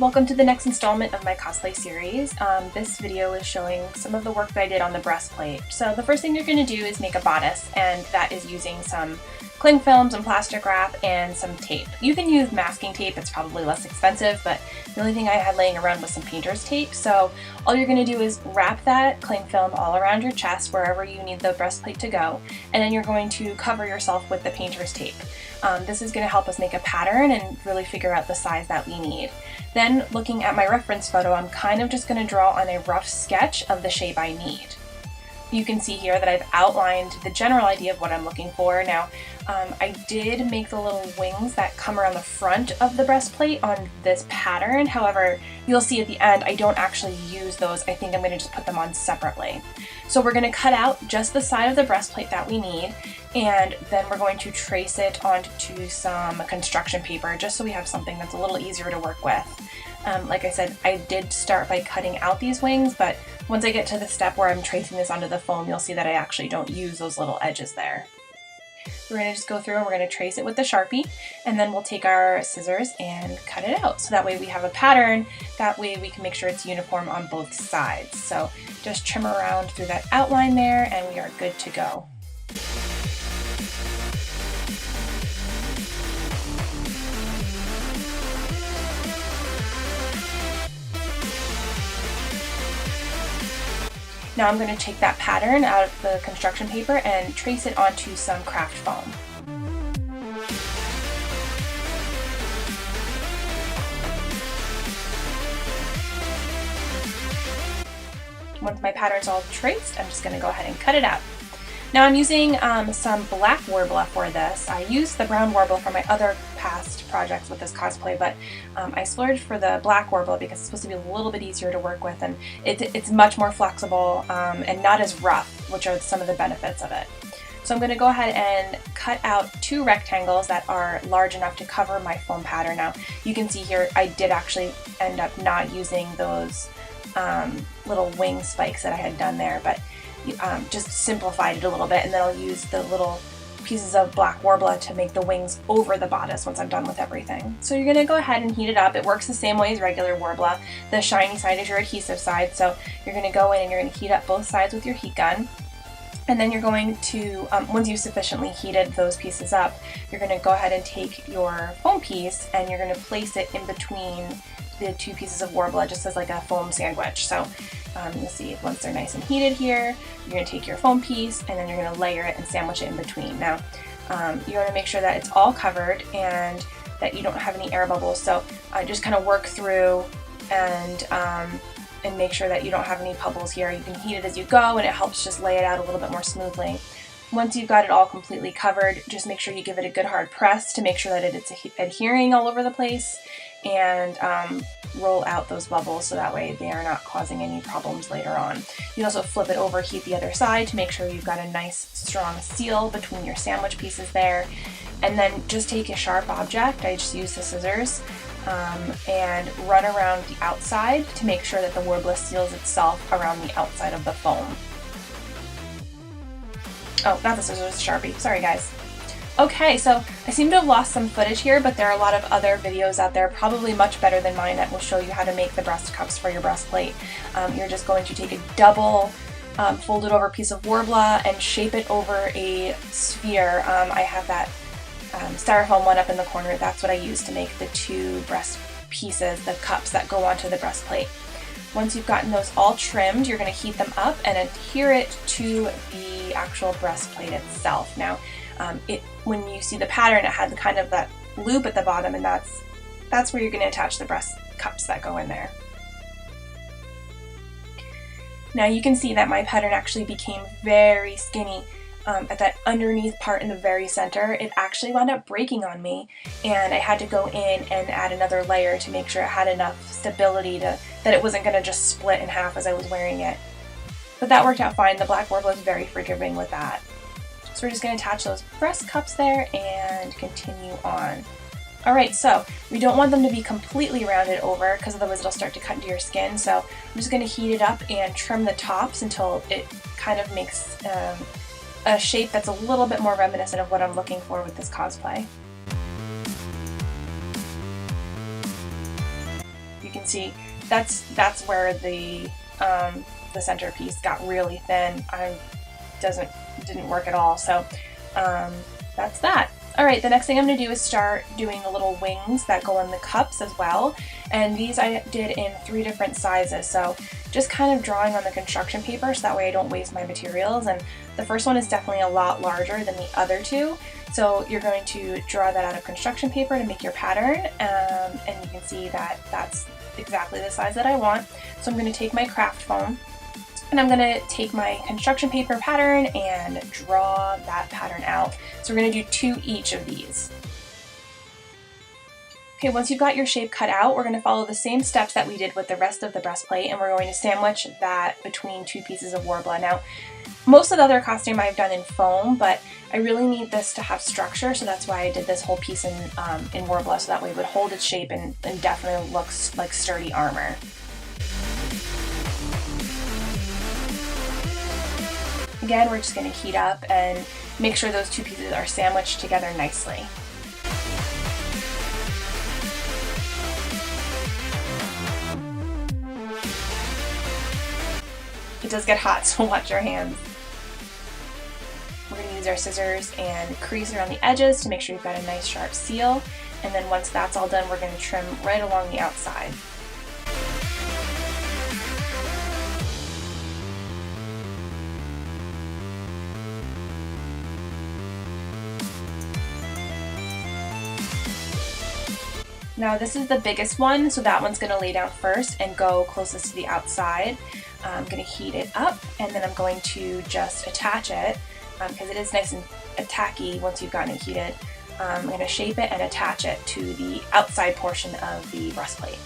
welcome to the next installment of my cosplay series. This video is showing some of the work that I did on the breastplate. So the first thing you're going to do is make a bodice, and that is using some cling film, some plastic wrap, and some tape. You can use masking tape, it's probably less expensive, but the only thing I had laying around was some painter's tape. So all you're going to do is wrap that cling film all around your chest, wherever you need the breastplate to go, and then you're going to cover yourself with the painter's tape. This is going to help us make a pattern and really figure out the size that we need. Then, looking at my reference photo, I'm kind of just going to draw on a rough sketch of the shape I need. You can see here that I've outlined the general idea of what I'm looking for. Now, I did make the little wings that come around the front of the breastplate on this pattern. However, you'll see at the end, I don't actually use those. I think I'm going to just put them on separately. So we're going to cut out just the side of the breastplate that we need, and then we're going to trace it onto some construction paper just so we have something that's a little easier to work with. Like I said, I did start by cutting out these wings, but once I get to the step where I'm tracing this onto the foam, you'll see that I actually don't use those little edges there. We're going to just go through and we're going to trace it with the Sharpie, and then we'll take our scissors and cut it out. So that way we have a pattern, that way we can make sure it's uniform on both sides. So just trim around through that outline there and we are good to go. Now I'm going to take that pattern out of the construction paper and trace it onto some craft foam. Once my pattern's all traced, I'm just going to go ahead and cut it out. Now I'm using some black Worbla for this. I used the brown Worbla for my other past projects with this cosplay, but I splurged for the black Worbla because it's supposed to be a little bit easier to work with, and it's much more flexible and not as rough, which are some of the benefits of it. So I'm going to go ahead and cut out two rectangles that are large enough to cover my foam pattern. Now you can see here I did actually end up not using those little wing spikes that I had done there, but just simplified it a little bit, and then I'll use the little pieces of black Worbla to make the wings over the bodice once I'm done with everything. So you're going to go ahead and heat it up. It works the same way as regular Worbla. The shiny side is your adhesive side, so you're going to go in and you're going to heat up both sides with your heat gun. And then you're going to, once you've sufficiently heated those pieces up, you're going to go ahead and take your foam piece and you're going to place it in between the two pieces of Worbla, just as like a foam sandwich. So you'll see once they're nice and heated here, you're going to take your foam piece and then you're going to layer it and sandwich it in between. Now you want to make sure that it's all covered and that you don't have any air bubbles. So just kind of work through and make sure that you don't have any bubbles here. You can heat it as you go, and it helps just lay it out a little bit more smoothly. Once you've got it all completely covered, just make sure you give it a good hard press to make sure that it's adhering all over the place, and roll out those bubbles so that way they are not causing any problems later on. You can also flip it over, heat the other side to make sure you've got a nice strong seal between your sandwich pieces there, and then just take a sharp object, I just use the scissors, and run around the outside to make sure that the Worbla seals itself around the outside of the foam. Oh, not the scissors, Sharpie. Sorry guys. Okay, so I seem to have lost some footage here, but there are a lot of other videos out there, probably much better than mine, that will show you how to make the breast cups for your breastplate. You're just going to take a double folded over piece of Worbla and shape it over a sphere. I have that styrofoam one up in the corner. That's what I use to make the two breast pieces, the cups that go onto the breastplate. Once you've gotten those all trimmed, you're going to heat them up and adhere it to the actual breastplate itself. Now, when you see the pattern, it had kind of that loop at the bottom, and that's where you're going to attach the breast cups that go in there. Now you can see that my pattern actually became very skinny at that underneath part in the very center. It actually wound up breaking on me, and I had to go in and add another layer to make sure it had enough stability that it wasn't going to just split in half as I was wearing it. But that worked out fine. The black Worbla is very forgiving with that. So we're just going to attach those breast cups there and continue on. Alright, so we don't want them to be completely rounded over because otherwise it'll start to cut into your skin. So I'm just going to heat it up and trim the tops until it kind of makes a shape that's a little bit more reminiscent of what I'm looking for with this cosplay. can see that's where the centerpiece got really thin. Didn't work at all. So that's that. All right, the next thing I'm going to do is start doing the little wings that go in the cups as well. And these I did in 3 different sizes. So just kind of drawing on the construction paper so that way I don't waste my materials. And the first one is definitely a lot larger than the other 2. So you're going to draw that out of construction paper to make your pattern. And you can see that that's exactly the size that I want. So I'm going to take my craft foam and I'm going to take my construction paper pattern and draw that pattern out. So we're going to do 2 each of these. Okay, once you've got your shape cut out, we're going to follow the same steps that we did with the rest of the breastplate, and we're going to sandwich that between 2 pieces of Worbla. Now, most of the other costume I've done in foam, but I really need this to have structure, so that's why I did this whole piece in Worbla, so that way it would hold its shape and definitely looks like sturdy armor. Again, we're just going to heat up and make sure those 2 pieces are sandwiched together nicely. It does get hot, so watch your hands. We're going to use our scissors and crease around the edges to make sure you've got a nice sharp seal. And then once that's all done, we're going to trim right along the outside. Now this is the biggest one, so that one's going to lay down first and go closest to the outside. I'm going to heat it up, and then I'm going to just attach it because it is nice and tacky once you've gotten it heated. I'm going to shape it and attach it to the outside portion of the breastplate.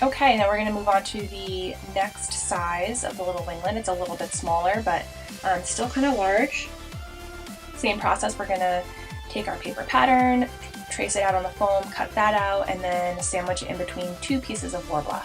Okay, now we're going to move on to the next size of the little winglet. It's a little bit smaller, but still kind of large. Same process, we're going to take our paper pattern, trace it out on the foam, cut that out, and then sandwich it in between 2 pieces of Worbla.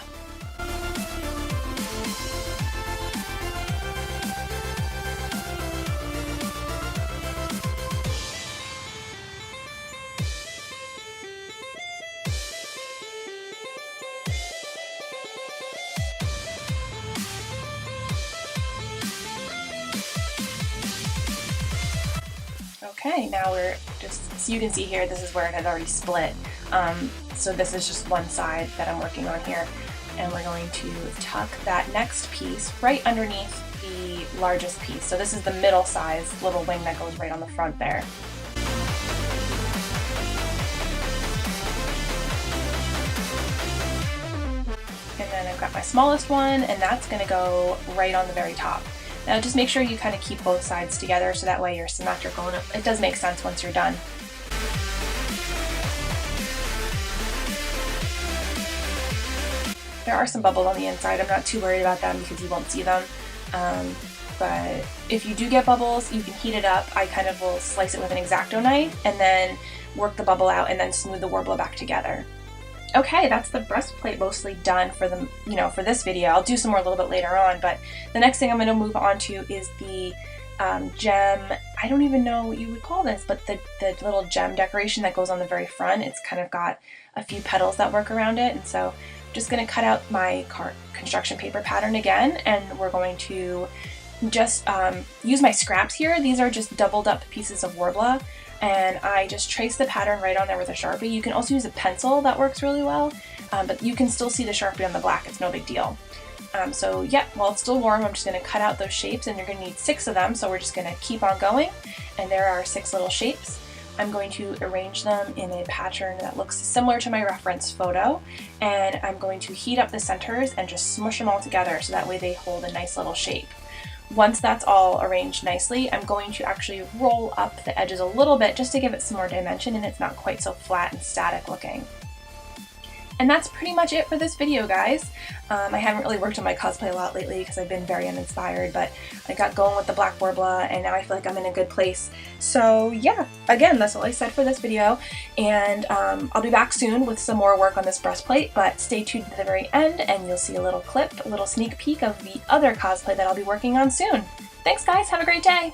Okay, now we're just, so you can see here, this is where it had already split. So this is just one side that I'm working on here. And we're going to tuck that next piece right underneath the largest piece. So this is the middle size little wing that goes right on the front there. And then I've got my smallest one, and that's going to go right on the very top. Now just make sure you kind of keep both sides together so that way you're symmetrical, and it does make sense once you're done. There are some bubbles on the inside. I'm not too worried about them because you won't see them. But if you do get bubbles, you can heat it up. I kind of will slice it with an X-Acto knife and then work the bubble out and then smooth the Worbla back together. Okay, that's the breastplate mostly done for the, for this video. I'll do some more a little bit later on, but the next thing I'm going to move on to is the gem. I don't even know what you would call this, but the little gem decoration that goes on the very front. It's kind of got a few petals that work around it, and so I'm just going to cut out my construction paper pattern again, and we're going to just use my scraps here. These are just doubled up pieces of Worbla. And I just trace the pattern right on there with a Sharpie. You can also use a pencil, that works really well, but you can still see the Sharpie on the black, it's no big deal. So yeah, while it's still warm, I'm just going to cut out those shapes, and you're going to need 6 of them, so we're just going to keep on going. And there are 6 little shapes. I'm going to arrange them in a pattern that looks similar to my reference photo, and I'm going to heat up the centers and just smush them all together so that way they hold a nice little shape. Once that's all arranged nicely, I'm going to actually roll up the edges a little bit just to give it some more dimension and it's not quite so flat and static looking. And that's pretty much it for this video, guys. I haven't really worked on my cosplay a lot lately because I've been very uninspired, but I got going with the black Worbla and now I feel like I'm in a good place. So yeah, again, that's all I said for this video, and I'll be back soon with some more work on this breastplate, but stay tuned to the very end and you'll see a little clip, a little sneak peek of the other cosplay that I'll be working on soon. Thanks guys, have a great day!